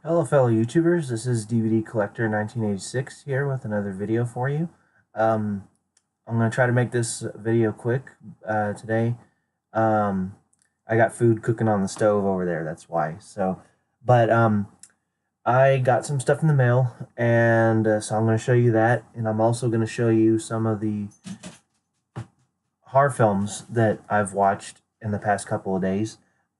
Hello fellow YouTubers, this is DVD Collector 1986 here with another video for you. Um, I'm going to try to make this video quick today. Um, I got food cooking on the stove over there, that's why. But I got some stuff in the mail, and so I'm going to show you that, and I'm also going to show you some of the horror films that I've watched in the past couple of days.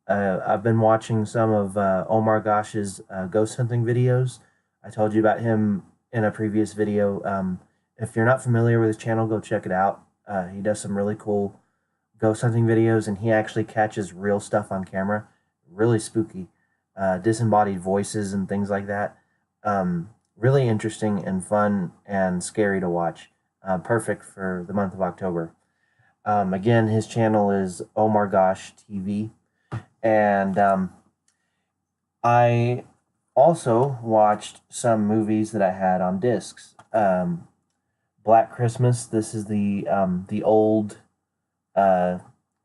I've been watching some of Omar Gosh's ghost hunting videos. I told you about him in a previous video. If you're not familiar with his channel, go check it out. He does some really cool ghost hunting videos, and he actually catches real stuff on camera. Really spooky, disembodied voices and things like that. Really interesting and fun and scary to watch. Perfect for the month of October. Again, his channel is Omar Gosh TV. And I also watched some movies that I had on discs. Black Christmas. This is the old uh,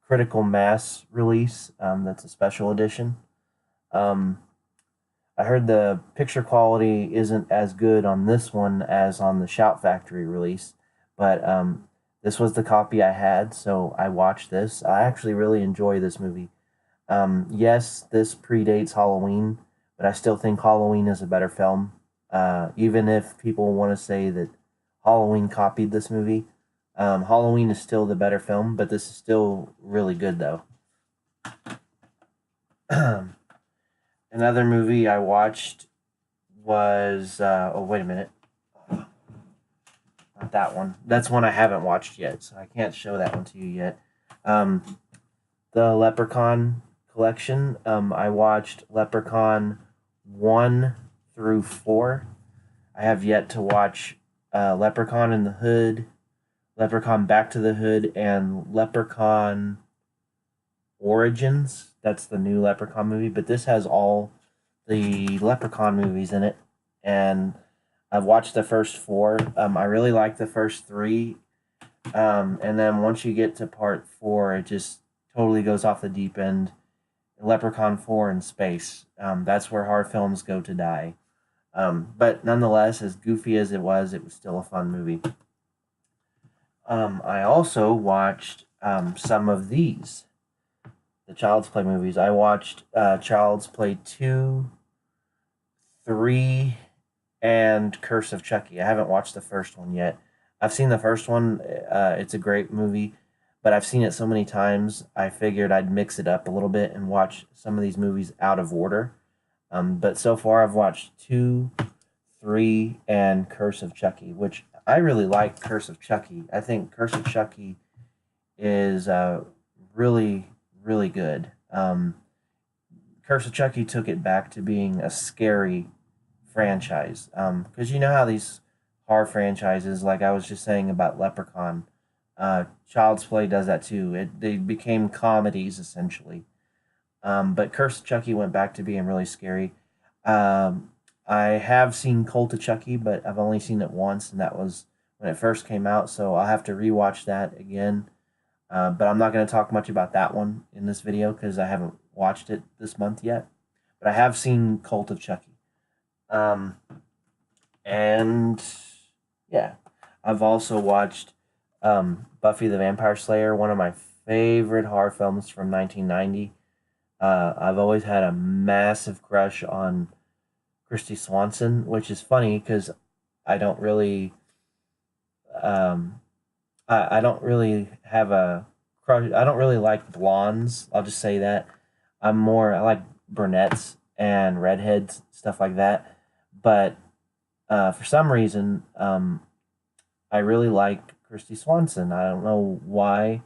Critical Mass release. That's a special edition. Um, I heard the picture quality isn't as good on this one as on the Shout Factory release, but this was the copy I had, so I watched this. I actually really enjoy this movie. Yes, this predates Halloween, but I still think Halloween is a better film. Even if people want to say that Halloween copied this movie, Halloween is still the better film, but this is still really good, though. Another movie I watched was, oh, wait a minute. Not that one. That's one I haven't watched yet, so I can't show that one to you yet. The Leprechaun collection. I watched Leprechaun 1 through 4. I have yet to watch Leprechaun in the Hood, Leprechaun Back to the Hood, and Leprechaun Origins. That's the new Leprechaun movie, but this has all the Leprechaun movies in it. And I've watched the first 4. I really like the first 3. And then once you get to part 4, it just totally goes off the deep end. Leprechaun 4 in space. That's where horror films go to die. But nonetheless, as goofy as it was still a fun movie. I also watched some of these, the Child's Play movies. I watched Child's Play 2, 3, and Curse of Chucky. I haven't watched the first one yet. I've seen the first one. It's a great movie, but I've seen it so many times, I figured I'd mix it up a little bit and watch some of these movies out of order. But so far, I've watched 2, 3, and Curse of Chucky, which I really like. Curse of Chucky. I think Curse of Chucky is really, really good. Curse of Chucky took it back to being a scary franchise. Because you know how these horror franchises, like I was just saying about Leprechaun, Child's Play does that too. They became comedies essentially. But Curse of Chucky went back to being really scary. I have seen Cult of Chucky, but I've only seen it once, and that was when it first came out. So I'll have to rewatch that again. But I'm not going to talk much about that one in this video because I haven't watched it this month yet. But I have seen Cult of Chucky. Um, and yeah, I've also watched Buffy the Vampire Slayer, one of my favorite horror films from 1990. I've always had a massive crush on Kristy Swanson, which is funny because I don't really, um, I don't really have a crush. I don't really like blondes. I'll just say that. I like brunettes and redheads, stuff like that. But for some reason, I really like Kristy Swanson. I don't know why.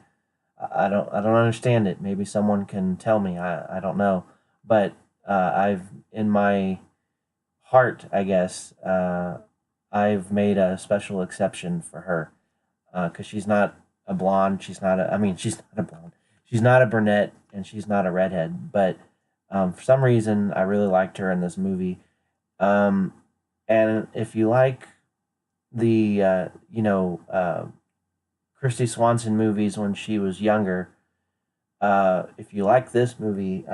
I don't understand it. Maybe someone can tell me. I don't know. But I've in my heart, I guess, I've made a special exception for her because she's not a blonde. She's not a. I mean, she's not a blonde. She's not a brunette, and she's not a redhead. But for some reason, I really liked her in this movie. Um, and if you like the Kristy Swanson movies when she was younger, if you like this movie,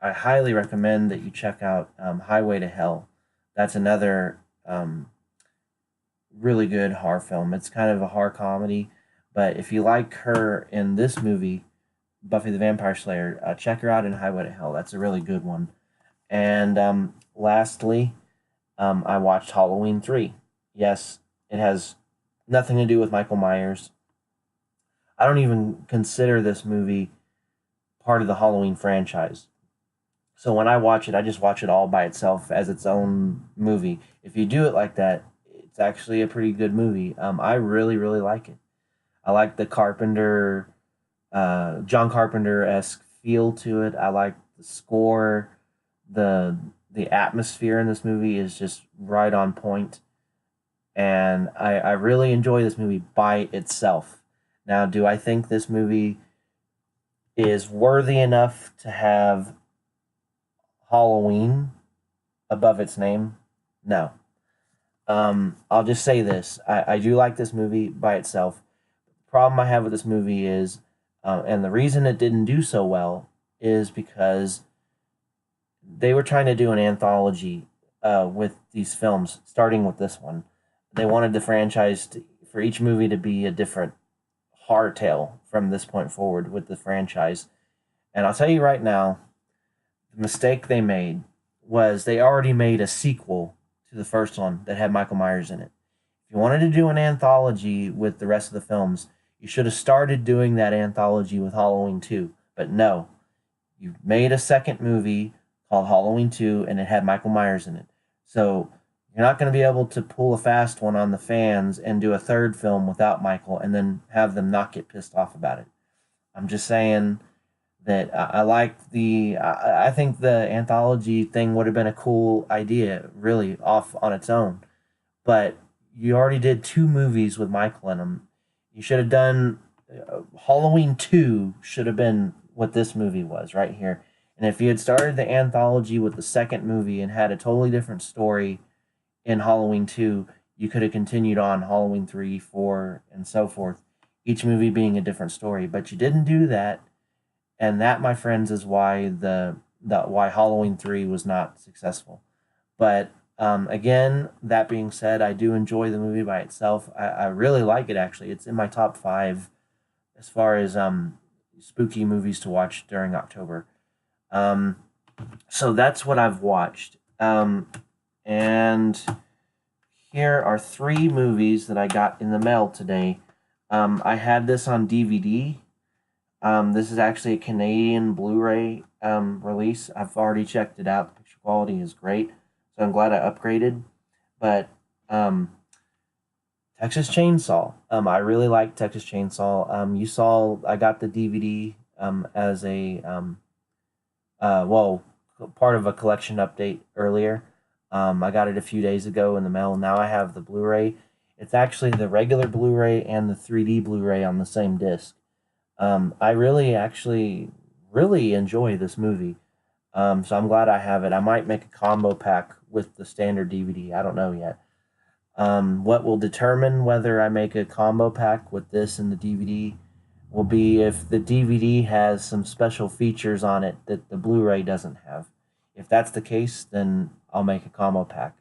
I highly recommend that you check out Highway to Hell. That's another really good horror film. It's kind of a horror comedy, but if you like her in this movie, Buffy the Vampire Slayer, check her out in Highway to Hell. That's a really good one. And lastly, I watched Halloween 3. Yes, it has nothing to do with Michael Myers. I don't even consider this movie part of the Halloween franchise. So when I watch it, I just watch it all by itself as its own movie. If you do it like that, it's actually a pretty good movie. I really, really like it. I like the Carpenter, John Carpenter esque feel to it. I like the score. the The atmosphere in this movie is just right on point, and I really enjoy this movie by itself. Now, do I think this movie is worthy enough to have Halloween above its name? No. I'll just say this: I do like this movie by itself. The problem I have with this movie is, and the reason it didn't do so well is because they were trying to do an anthology with these films, starting with this one. They wanted the franchise for each movie to be a different horror tale from this point forward with the franchise. And I'll tell you right now, the mistake they made was they already made a sequel to the first one that had Michael Myers in it. If you wanted to do an anthology with the rest of the films, you should have started doing that anthology with Halloween 2. But no, you made a second movie called Halloween 2 and it had Michael Myers in it. So you're not going to be able to pull a fast one on the fans and do a third film without Michael and then have them not get pissed off about it. I'm just saying that I like I think the anthology thing would have been a cool idea, really, off on its own. But you already did two movies with Michael in them. You should have done Halloween 2 should have been what this movie was right here. And if you had started the anthology with the second movie and had a totally different story in Halloween 2, you could have continued on Halloween 3, 4, and so forth, each movie being a different story. But you didn't do that, and that, my friends, is why the why Halloween 3 was not successful. But again, that being said, I do enjoy the movie by itself. I really like it, actually. It's in my top 5 as far as spooky movies to watch during October. Um, so that's what I've watched. And here are 3 movies that I got in the mail today. I had this on DVD. This is actually a Canadian Blu-ray release. I've already checked it out. The picture quality is great, so I'm glad I upgraded. But Texas Chainsaw. I really like Texas Chainsaw. You saw I got the DVD as a well, part of a collection update earlier. I got it a few days ago in the mail. Now I have the Blu-ray. It's actually the regular Blu-ray and the 3D Blu-ray on the same disc. I really, actually, really enjoy this movie. So I'm glad I have it. I might make a combo pack with the standard DVD. I don't know yet. What will determine whether I make a combo pack with this and the DVD will be if the DVD has some special features on it that the Blu-ray doesn't have. If that's the case, then I'll make a combo pack.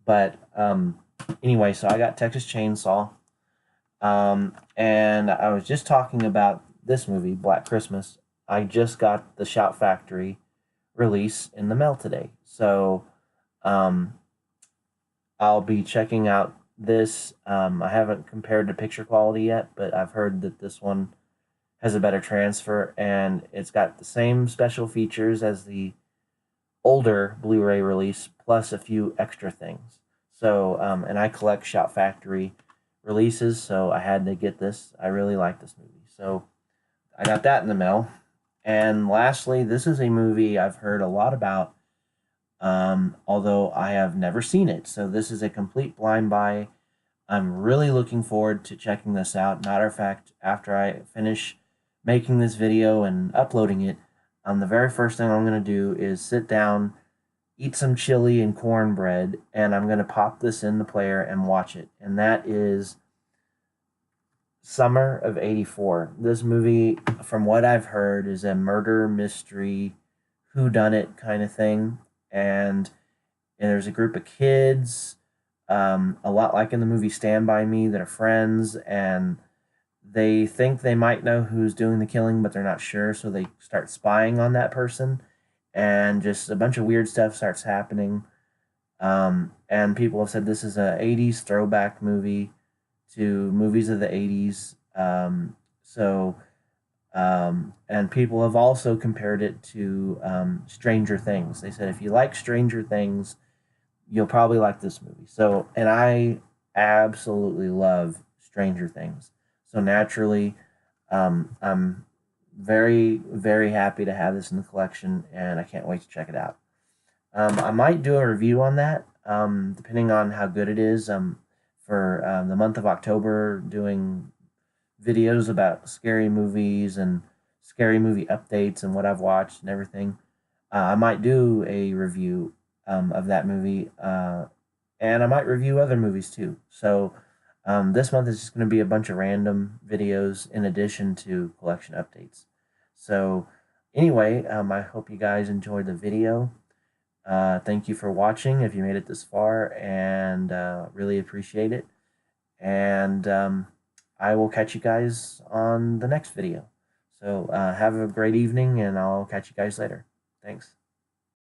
But anyway, so I got Texas Chainsaw. And I was just talking about this movie, Black Christmas. I just got the Shout Factory release in the mail today. So um, I'll be checking out this. I haven't compared the picture quality yet, but I've heard that this one has a better transfer and it's got the same special features as the older Blu-ray release, plus a few extra things. So, and I collect Shout Factory releases, so I had to get this. I really like this movie, so I got that in the mail. And lastly, this is a movie I've heard a lot about, although I have never seen it. So this is a complete blind buy. I'm really looking forward to checking this out. Matter of fact, after I finish making this video and uploading it, the very first thing I'm going to do is sit down, eat some chili and cornbread, and I'm going to pop this in the player and watch it. And that is Summer of '84. This movie, from what I've heard, is a murder mystery who done it kind of thing. And there's a group of kids, a lot like in the movie Stand By Me, that are friends, and they think they might know who's doing the killing, but they're not sure, so they start spying on that person, and just a bunch of weird stuff starts happening. And people have said this is a '80s throwback movie to movies of the '80s. And people have also compared it to Stranger Things. They said if you like Stranger Things, you'll probably like this movie. So, and I absolutely love Stranger Things. So naturally, I'm very, very happy to have this in the collection, and I can't wait to check it out. I might do a review on that, depending on how good it is. For the month of October, doing videos about scary movies and scary movie updates and what I've watched and everything. I might do a review of that movie, and I might review other movies too. So this month is just going to be a bunch of random videos in addition to collection updates. So anyway, I hope you guys enjoyed the video. Thank you for watching if you made it this far, and really appreciate it. And I will catch you guys on the next video. So have a great evening, and I'll catch you guys later. Thanks.